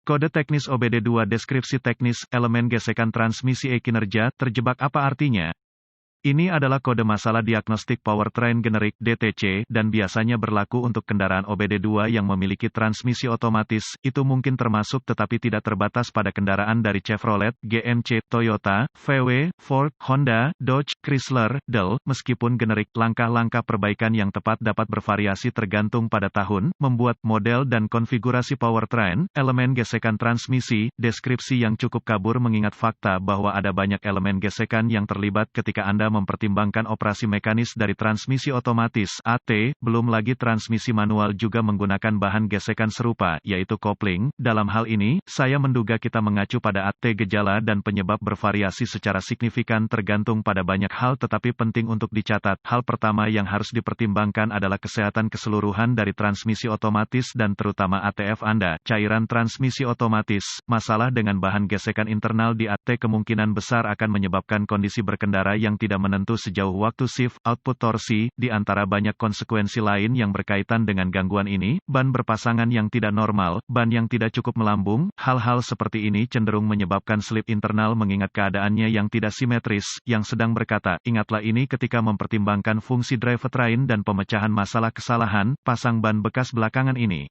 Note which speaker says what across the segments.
Speaker 1: Kode teknis OBD2 deskripsi teknis, elemen gesekan transmisi kinerja, terjebak apa artinya? Ini adalah kode masalah diagnostik powertrain generik (DTC) dan biasanya berlaku untuk kendaraan OBD2 yang memiliki transmisi otomatis. Itu mungkin termasuk tetapi tidak terbatas pada kendaraan dari Chevrolet, GMC, Toyota, VW, Ford, Honda, Dodge, Chrysler, Dell. Meskipun generik, langkah-langkah perbaikan yang tepat dapat bervariasi tergantung pada tahun, membuat, model dan konfigurasi powertrain, elemen gesekan transmisi, deskripsi yang cukup kabur mengingat fakta bahwa ada banyak elemen gesekan yang terlibat ketika Anda mempertimbangkan operasi mekanis dari transmisi otomatis (AT), belum lagi transmisi manual juga menggunakan bahan gesekan serupa, yaitu kopling. Dalam hal ini, saya menduga kita mengacu pada AT. Gejala dan penyebab bervariasi secara signifikan tergantung pada banyak hal tetapi penting untuk dicatat. Hal pertama yang harus dipertimbangkan adalah kesehatan keseluruhan dari transmisi otomatis dan terutama ATF Anda. Cairan transmisi otomatis, masalah dengan bahan gesekan internal di AT kemungkinan besar akan menyebabkan kondisi berkendara yang tidak menentu sejauh waktu shift, output torsi, di antara banyak konsekuensi lain yang berkaitan dengan gangguan ini, ban berpasangan yang tidak normal, ban yang tidak cukup melambung, hal-hal seperti ini cenderung menyebabkan slip internal mengingat keadaannya yang tidak simetris, yang sedang berkata, ingatlah ini ketika mempertimbangkan fungsi drivetrain dan pemecahan masalah kesalahan, pasang ban bekas belakangan ini.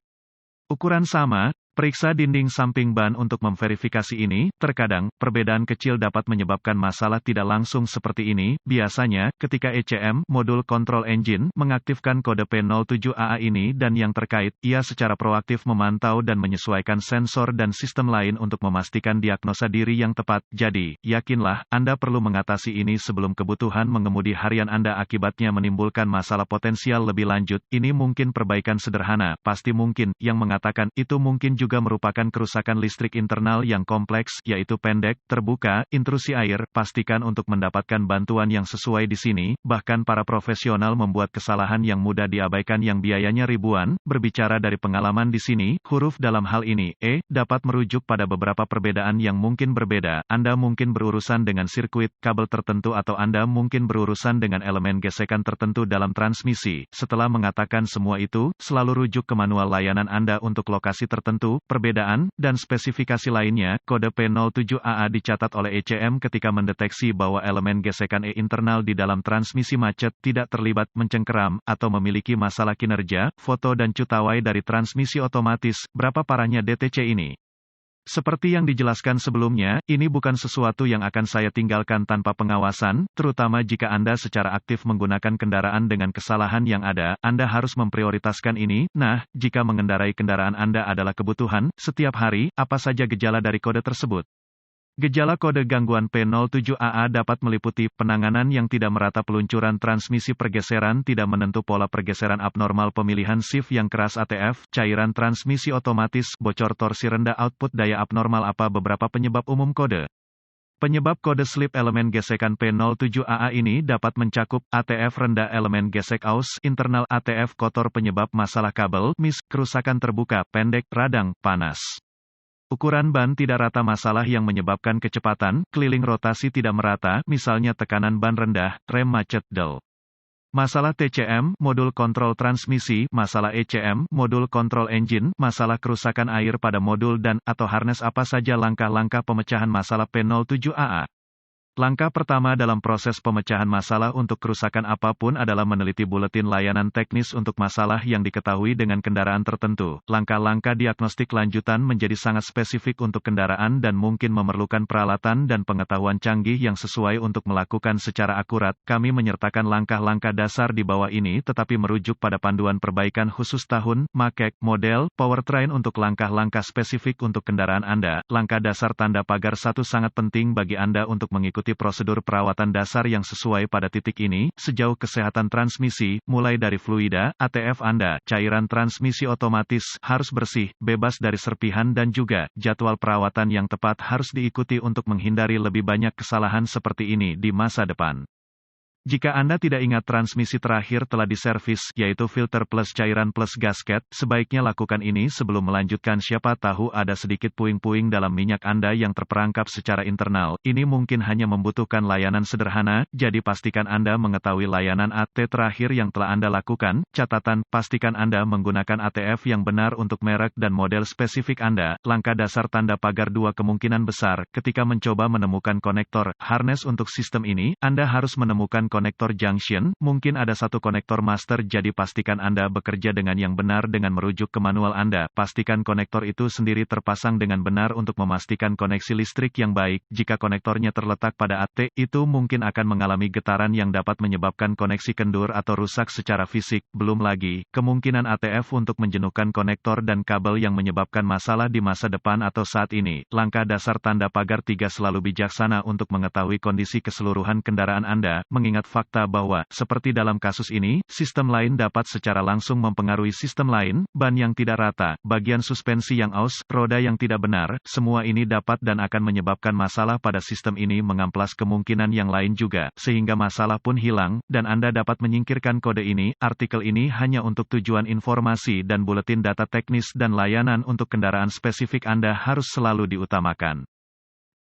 Speaker 1: Ukuran sama. Periksa dinding samping ban untuk memverifikasi ini. Terkadang, perbedaan kecil dapat menyebabkan masalah tidak langsung seperti ini. Biasanya, ketika ECM, modul control engine, mengaktifkan kode P07AA ini dan yang terkait, ia secara proaktif memantau dan menyesuaikan sensor dan sistem lain untuk memastikan diagnosa diri yang tepat. Jadi, yakinlah, Anda perlu mengatasi ini sebelum kebutuhan mengemudi harian Anda akibatnya menimbulkan masalah potensial lebih lanjut. Ini mungkin perbaikan sederhana, pasti mungkin, yang mengatakan, itu mungkin juga merupakan kerusakan listrik internal yang kompleks, yaitu pendek, terbuka, intrusi air. Pastikan untuk mendapatkan bantuan yang sesuai di sini. Bahkan para profesional membuat kesalahan yang mudah diabaikan yang biayanya ribuan. Berbicara dari pengalaman di sini, huruf dalam hal ini, dapat merujuk pada beberapa perbedaan yang mungkin berbeda. Anda mungkin berurusan dengan sirkuit, kabel tertentu atau Anda mungkin berurusan dengan elemen gesekan tertentu dalam transmisi. Setelah mengatakan semua itu, selalu rujuk ke manual layanan Anda untuk lokasi tertentu. Perbedaan, dan spesifikasi lainnya. Kode P07AA dicatat oleh ECM ketika mendeteksi bahwa elemen gesekan internal di dalam transmisi macet, tidak terlibat, mencengkeram, atau memiliki masalah kinerja. Foto dan cutaway dari transmisi otomatis. Berapa parahnya DTC ini? Seperti yang dijelaskan sebelumnya, ini bukan sesuatu yang akan saya tinggalkan tanpa pengawasan, terutama jika Anda secara aktif menggunakan kendaraan dengan kesalahan yang ada, Anda harus memprioritaskan ini. Nah, jika mengendarai kendaraan Anda adalah kebutuhan, setiap hari, apa saja gejala dari kode tersebut? Gejala kode gangguan P07AA dapat meliputi penanganan yang tidak merata, peluncuran transmisi, pergeseran tidak menentu, pola pergeseran abnormal, pemilihan shift yang keras ATF, cairan transmisi otomatis, bocor torsi rendah, output daya abnormal. Apa beberapa penyebab umum kode? Penyebab kode slip elemen gesekan P07AA ini dapat mencakup ATF rendah, elemen gesek aus internal, ATF kotor, penyebab masalah kabel, kerusakan terbuka, pendek, radang, panas. Ukuran ban tidak rata, masalah yang menyebabkan kecepatan, keliling rotasi tidak merata, misalnya tekanan ban rendah, rem macet, del. Masalah TCM, modul kontrol transmisi, masalah ECM, modul kontrol engine, masalah kerusakan air pada modul dan, atau harness. Apa saja langkah-langkah pemecahan masalah P07AA? Langkah pertama dalam proses pemecahan masalah untuk kerusakan apapun adalah meneliti buletin layanan teknis untuk masalah yang diketahui dengan kendaraan tertentu. Langkah-langkah diagnostik lanjutan menjadi sangat spesifik untuk kendaraan dan mungkin memerlukan peralatan dan pengetahuan canggih yang sesuai untuk melakukan secara akurat. Kami menyertakan langkah-langkah dasar di bawah ini tetapi merujuk pada panduan perbaikan khusus tahun, make, model, powertrain untuk langkah-langkah spesifik untuk kendaraan Anda. Langkah dasar tanda pagar 1 sangat penting bagi Anda untuk mengikuti prosedur perawatan dasar yang sesuai pada titik ini. Sejauh kesehatan transmisi, mulai dari fluida, ATF Anda, cairan transmisi otomatis, harus bersih, bebas dari serpihan dan juga, jadwal perawatan yang tepat harus diikuti untuk menghindari lebih banyak kesalahan seperti ini di masa depan. Jika Anda tidak ingat transmisi terakhir telah diservis, yaitu filter plus cairan plus gasket, sebaiknya lakukan ini sebelum melanjutkan. Siapa tahu ada sedikit puing-puing dalam minyak Anda yang terperangkap secara internal. Ini mungkin hanya membutuhkan layanan sederhana, jadi pastikan Anda mengetahui layanan AT terakhir yang telah Anda lakukan. Catatan, pastikan Anda menggunakan ATF yang benar untuk merek dan model spesifik Anda. Langkah dasar tanda pagar. Dua kemungkinan besar, ketika mencoba menemukan konektor harness untuk sistem ini, Anda harus menemukan konektor junction, mungkin ada satu konektor master, jadi pastikan Anda bekerja dengan yang benar dengan merujuk ke manual Anda. Pastikan konektor itu sendiri terpasang dengan benar untuk memastikan koneksi listrik yang baik. Jika konektornya terletak pada AT, itu mungkin akan mengalami getaran yang dapat menyebabkan koneksi kendur atau rusak secara fisik. Belum lagi, kemungkinan ATF untuk menjenuhkan konektor dan kabel yang menyebabkan masalah di masa depan atau saat ini. Langkah dasar tanda pagar 3. Selalu bijaksana untuk mengetahui kondisi keseluruhan kendaraan Anda, mengingat fakta bahwa, seperti dalam kasus ini, sistem lain dapat secara langsung mempengaruhi sistem lain. Ban yang tidak rata, bagian suspensi yang aus, roda yang tidak benar, semua ini dapat dan akan menyebabkan masalah pada sistem ini. Mengamplas kemungkinan yang lain juga, sehingga masalah pun hilang, dan Anda dapat menyingkirkan kode ini. Artikel ini hanya untuk tujuan informasi dan buletin data teknis dan layanan untuk kendaraan spesifik Anda harus selalu diutamakan.